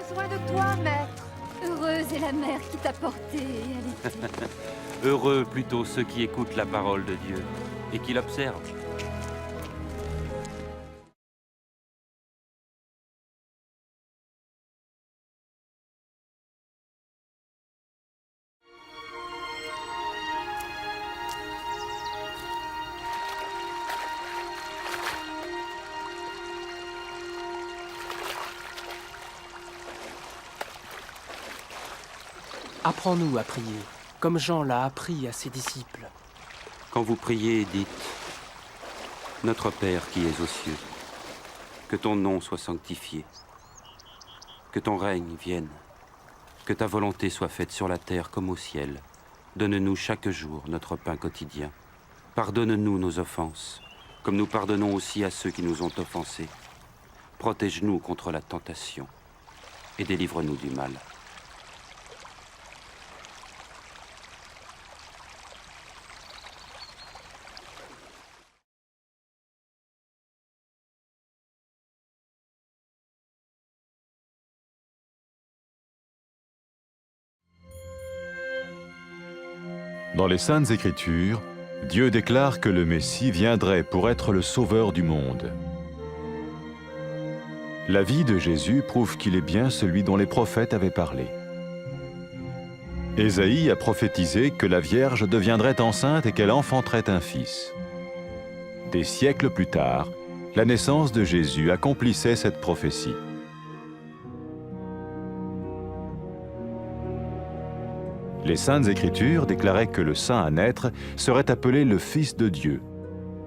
besoin de toi, maître. Heureuse est la mère qui t'a porté et allaitée. Heureux plutôt ceux qui écoutent la parole de Dieu et qui l'observent. Apprends-nous à prier, comme Jean l'a appris à ses disciples. Quand vous priez, dites « Notre Père qui es aux cieux, que ton nom soit sanctifié, que ton règne vienne, que ta volonté soit faite sur la terre comme au ciel. Donne-nous chaque jour notre pain quotidien. Pardonne-nous nos offenses, comme nous pardonnons aussi à ceux qui nous ont offensés. Protège-nous contre la tentation et délivre-nous du mal. » Dans les Saintes Écritures, Dieu déclare que le Messie viendrait pour être le sauveur du monde. La vie de Jésus prouve qu'il est bien celui dont les prophètes avaient parlé. Ésaïe a prophétisé que la Vierge deviendrait enceinte et qu'elle enfanterait un fils. Des siècles plus tard, la naissance de Jésus accomplissait cette prophétie. Les Saintes Écritures déclaraient que le saint à naître serait appelé le Fils de Dieu.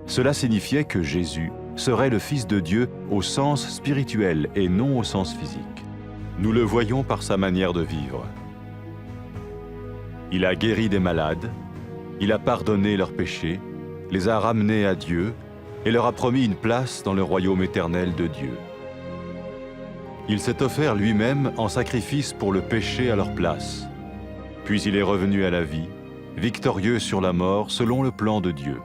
Cela signifiait que Jésus serait le Fils de Dieu au sens spirituel et non au sens physique. Nous le voyons par sa manière de vivre. Il a guéri des malades, il a pardonné leurs péchés, les a ramenés à Dieu et leur a promis une place dans le royaume éternel de Dieu. Il s'est offert lui-même en sacrifice pour le péché à leur place. Puis il est revenu à la vie, victorieux sur la mort selon le plan de Dieu.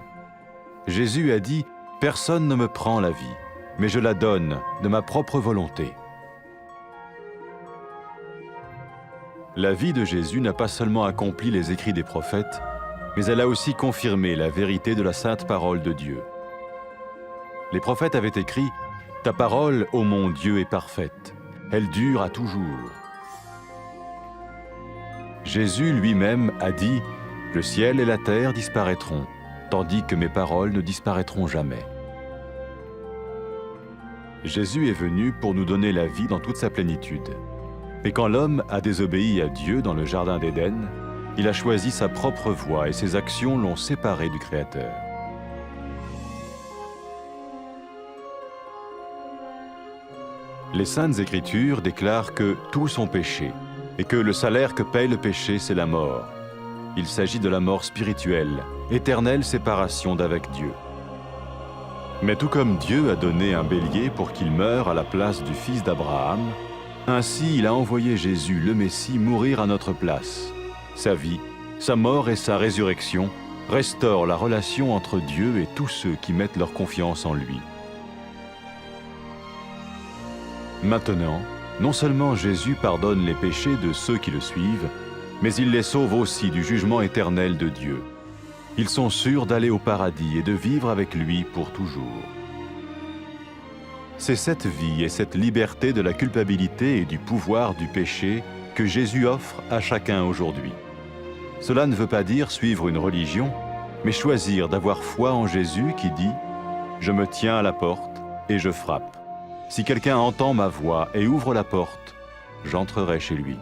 Jésus a dit « Personne ne me prend la vie, mais je la donne de ma propre volonté. » La vie de Jésus n'a pas seulement accompli les écrits des prophètes, mais elle a aussi confirmé la vérité de la sainte parole de Dieu. Les prophètes avaient écrit « Ta parole, ô mon Dieu, est parfaite, elle dure à toujours. » Jésus lui-même a dit « Le ciel et la terre disparaîtront, tandis que mes paroles ne disparaîtront jamais. » Jésus est venu pour nous donner la vie dans toute sa plénitude. Et quand l'homme a désobéi à Dieu dans le jardin d'Éden, il a choisi sa propre voie et ses actions l'ont séparé du Créateur. Les Saintes Écritures déclarent que tous ont péché et que le salaire que paye le péché, c'est la mort. Il s'agit de la mort spirituelle, éternelle séparation d'avec Dieu. Mais tout comme Dieu a donné un bélier pour qu'il meure à la place du fils d'Abraham, ainsi il a envoyé Jésus, le Messie, mourir à notre place. Sa vie, sa mort et sa résurrection restaurent la relation entre Dieu et tous ceux qui mettent leur confiance en lui. Maintenant, non seulement Jésus pardonne les péchés de ceux qui le suivent, mais il les sauve aussi du jugement éternel de Dieu. Ils sont sûrs d'aller au paradis et de vivre avec lui pour toujours. C'est cette vie et cette liberté de la culpabilité et du pouvoir du péché que Jésus offre à chacun aujourd'hui. Cela ne veut pas dire suivre une religion, mais choisir d'avoir foi en Jésus qui dit « Je me tiens à la porte et je frappe. Si quelqu'un entend ma voix et ouvre la porte, j'entrerai chez lui. »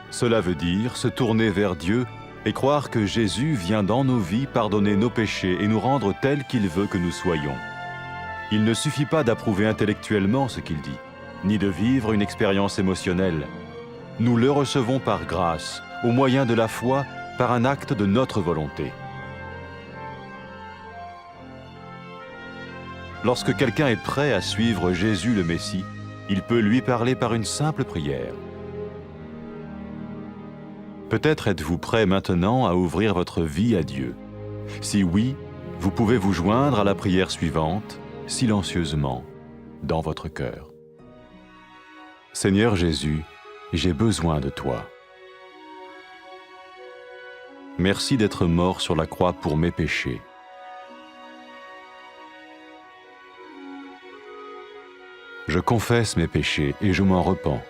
Cela veut dire se tourner vers Dieu et croire que Jésus vient dans nos vies pardonner nos péchés et nous rendre tels qu'il veut que nous soyons. Il ne suffit pas d'approuver intellectuellement ce qu'il dit, ni de vivre une expérience émotionnelle. Nous le recevons par grâce, au moyen de la foi, par un acte de notre volonté. Lorsque quelqu'un est prêt à suivre Jésus le Messie, il peut lui parler par une simple prière. Peut-être êtes-vous prêt maintenant à ouvrir votre vie à Dieu. Si oui, vous pouvez vous joindre à la prière suivante, silencieusement. dans votre cœur. Seigneur Jésus, j'ai besoin de toi. Merci d'être mort sur la croix pour mes péchés. Je confesse mes péchés et je m'en repens.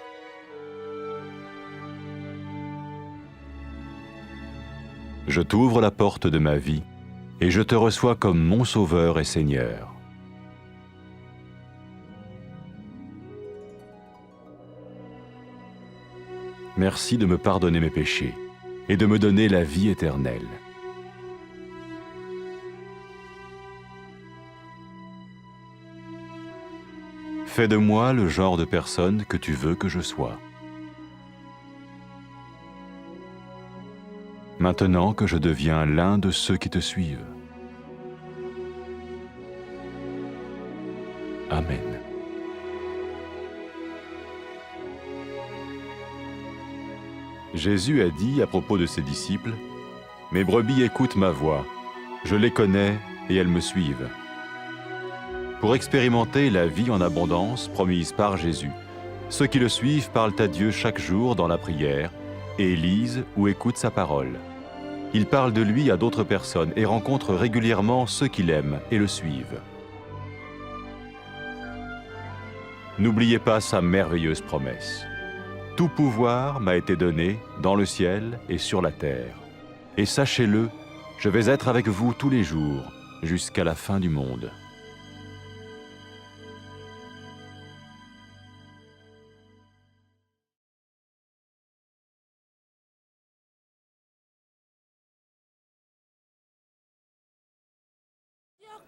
Je t'ouvre la porte de ma vie et je te reçois comme mon Sauveur et Seigneur. Merci de me pardonner mes péchés et de me donner la vie éternelle. Fais de moi le genre de personne que tu veux que je sois. Maintenant que je deviens l'un de ceux qui te suivent. Amen. Jésus a dit à propos de ses disciples, « Mes brebis écoutent ma voix, je les connais et elles me suivent. » Pour expérimenter la vie en abondance promise par Jésus, ceux qui le suivent parlent à Dieu chaque jour dans la prière et lisent ou écoutent sa parole. Ils parlent de lui à d'autres personnes et rencontrent régulièrement ceux qui l'aiment et le suivent. N'oubliez pas sa merveilleuse promesse. Tout pouvoir m'a été donné dans le ciel et sur la terre. Et sachez-le, je vais être avec vous tous les jours, jusqu'à la fin du monde.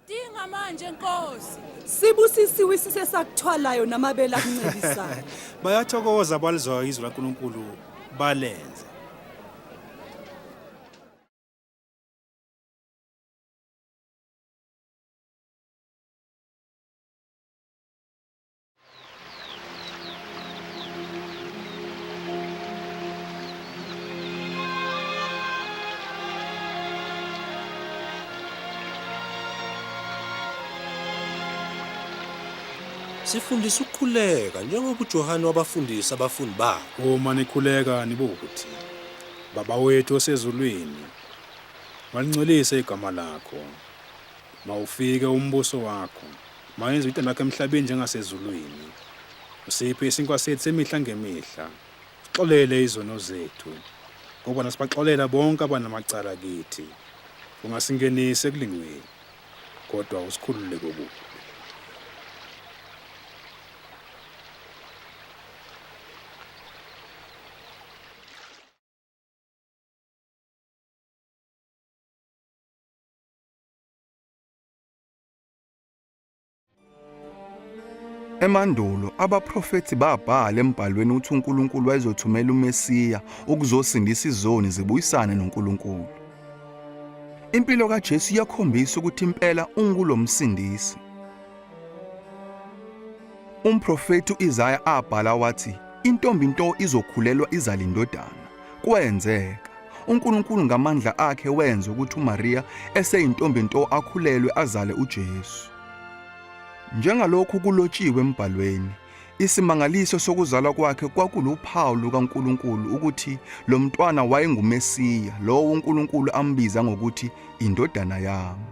Dinga manje Nkosi. Sibusisiwe sisesakuthwalayo namabele akuncelisayo. Bayathokoza balizwa izwi laNkulunkulu balenze. Sifundisa ukukhuleka njengoba uJohane wabafundisa abafundi bakhe. Uma nikhuleka nibukuthi, Baba wethu osezulwini, malingcolise igama lakho. Mawufike umbuso wakho, mayenze into lakho emhlabeni njengasezulwini. Usiphe isinkwa sethu semihla ngemihla. Sixolele izono zethu, ngoba nasibaxolela bonke abanamacala kithi. Ungasingenise ekulingweni, kodwa usikhulule kokubi. Emandulo abaprofeti babhala embhalweni ukuthi uNkulunkulu wayezothumela uMesiya ukuzosindisa izoni zibuyisane noNkulunkulu. Impilo kaJesu iyakhombisa ukuthi impela ungulomsindisi. Umprofeti uIsaya abhala wathi, intombi nto izokhulelwa izala indodana. Kwenzeka. uNkulunkulu ngamandla akhe wenza ukuthi uMaria eseyintombi nto akhulelwe azale uJesu. Njengalokhu kulotshiwe embhalweni, isimangaliso sokuzalwa kwakhe kwakuluphawu lukaNkulunkulu ukuthi lo mntwana wayenguMesiya, lowo uNkulunkulu ambiza ngokuthi indodana yami.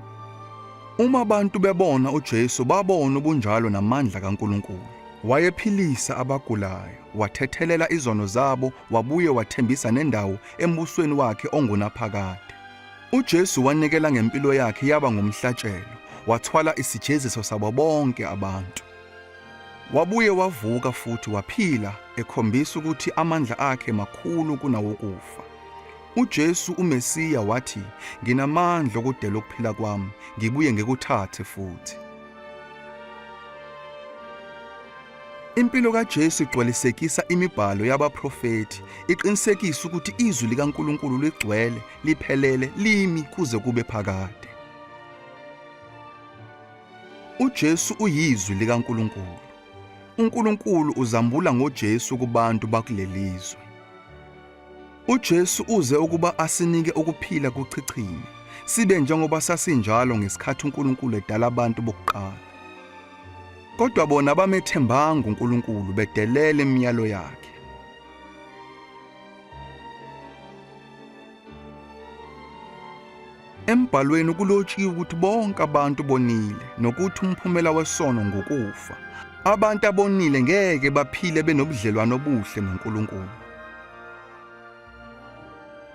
Uma abantu bebona uJesu babona ubunjalo namandla kaNkulunkulu. Wayephilisa abagulayo, wathethelela izono zabo, wabuye wathembisa nendawo embusweni wakhe ongunaphakade. uJesu wanikela ngempilo yakhe yaba ngumhlatshelo, wathwala isijeziso sabo bonke abantu. Wabuye wavuka futhi waphila, ekhombisa ukuthi amandla akhe makhulu kunawokufa. uJesu uMesiya wathi, nginamandla okudela ukuphila kwami, ngibuye ngikuthathe futhi. Impilo kaJesu igcwalisekisa imibhalo yabaprofeti, iqinisekisa ukuthi izwi likaNkulunkulu ligcwele, liphelele, limi kuze kube phakade. uJesu uyizwi likaNkulunkulu. uNkulunkulu uzambula ngoJesu kubantu bakulelizwe. uJesu uze ukuba asinike ukuphila kuchichime, sibe njengoba sasinjalo ngesikhathi uNkulunkulu edala abantu bokuqala. Kodwa bona bamethembanga uNkulunkulu bedelela imiyalo yakhe. Embhalweni kulotshiwe ukuthi bonke abantu bonile nokuthi umphumela wesono ngokufa. Abantu abonile ngeke baphile benobudlelwano obuhle noNkulunkulu.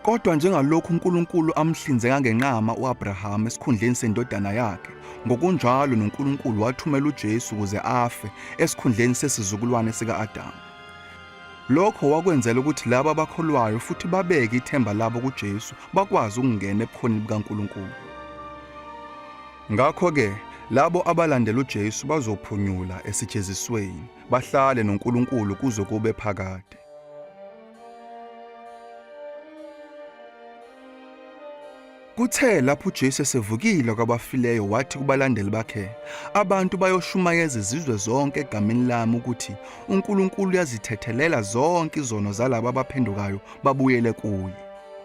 Kodwa njengalokhu uNkulunkulu amhlinzeka ngenqama uAbraham esikhundleni sendodana yakhe, ngokunjalo noNkulunkulu wathumela uJesu ukuze afe esikhundleni sesizukulwane sika-Adamu. Lokho wakwenzela ukuthi labo abakholwayo futhi babeke ithemba labo kuJesu bakwazi ukungena ebukhoneni bukaNkulunkulu. Ngakho-ke, labo abalandela uJesu bazophunyula esijezisweni, bahlale noNkulunkulu kuze kube phakade. Kuthe lapho uJesu esevukile kwabafileyo wathi kubalandeli bakhe, abantu bayoshumayeza izizwe zonke egameni lami ukuthi uNkulunkulu uyazithethelela zonke izono zalabo abaphendukayo babuyele kuye.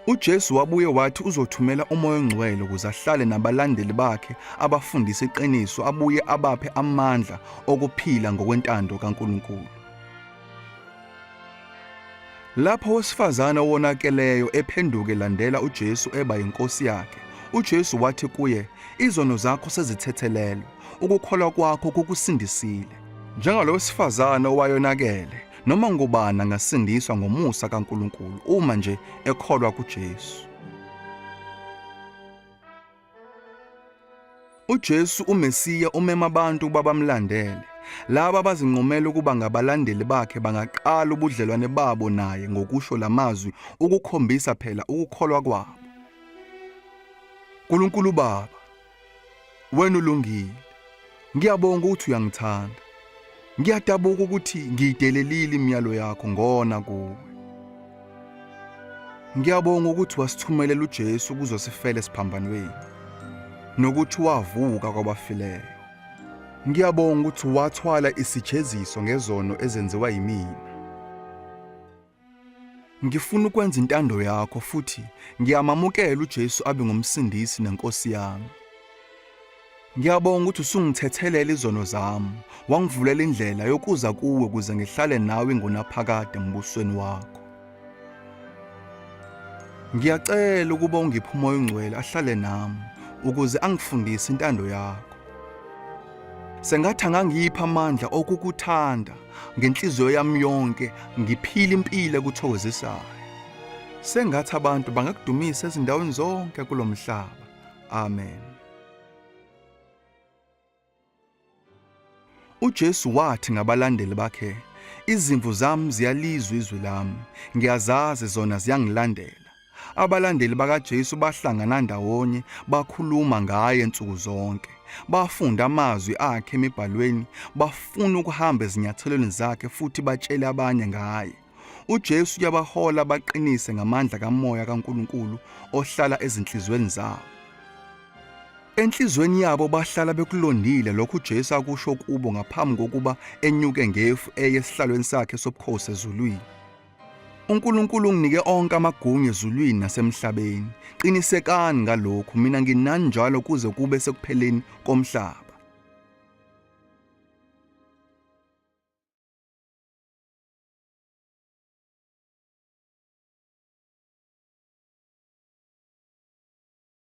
uJesu wabuye wathi uzothumela uMoya oNgcwele ukuze ahlale nabalandeli bakhe abafundisa iqiniso, abuye abaphe amandla okuphila ngokwentando kaNkulunkulu. Lapho owesifazane owonakeleyo ephenduke landela uJesu eba yinkosi yakhe, uJesu wathi kuye, izono zakho sezithethelelwe, ukukholwa kwakho kukusindisile. Njengalo wesifazane owayonakele, noma ngubani angasindiswa ngomusa kaNkulunkulu uma nje ekholwa kuJesu. uJesu uMesiya umema abantu babamlandele. Laba abazinqumela ukuba ngabalandeli bakhe bangaqala ubudlelwane babo naye ngokusho lamazwi ukukhombisa phela ukukholwa kwabo. Nkulunkulu Baba, wena ulungile. Ngiyabonga ukuthi uyangithanda. Ngiyadabuka ukuthi ngiyidelelile imiyalo yakho ngona kuwe. Ngiyabonga ukuthi wasithumelela uJesu ukuzosifela esiphambanweni, nokuthi wavuka kwabafileyo. Ngiyabonga ukuthi wathwala isijeziso ngezono ezenziwa yimina. Ngifuna ukwenza intando yakho futhi ngiyamamukela uJesu abe ngumsindisi nenkosi yami. Ngiyabonga ukuthi usungithethelela izono zami, wangivulela indlela yokuza kuwe ukuze ngihlale nawe ngonaphakade embusweni wakho. Ngiyacela ukuba ungiphe uMoya oNgcwele ahlale nami ukuze angifundise intando yakho. Sengathi angangipha amandla okukuthanda ngenhliziyo yami yonke, ngiphile impilo ekuthokozisayo. Sengathi abantu bangakudumisa ezindaweni zonke kulomhlaba. Amen. uJesu wathi ngabalandeli bakhe, izimvu zami ziyalizwa izwi lami, ngiyazazi zona ziyangilandela. Abalandeli bakaJesu bahlangana ndawonye, bakhuluma ngaye insuku zonke. Bafunda amazwi akhe emibhalweni, bafuna ukuhamba ezinyathelweni zakhe futhi batshele abanye ngaye. uJesu uyabahola baqinise ngamandla kaMoya kaNkulunkulu ohlala ezinhlizweni zabo. Enhlizweni yabo bahlala bekulondile lokhu uJesu akusho kubo ngaphambi kokuba enyuke ngefu eyesihlalweni sakhe sobukhosi ezulwini. uNkulunkulu unginike onke amagunya ezulwini nasemhlabeni. Qinisekani ngalokhu, mina nginani njalo kuze kube sekupheleni komhlaba.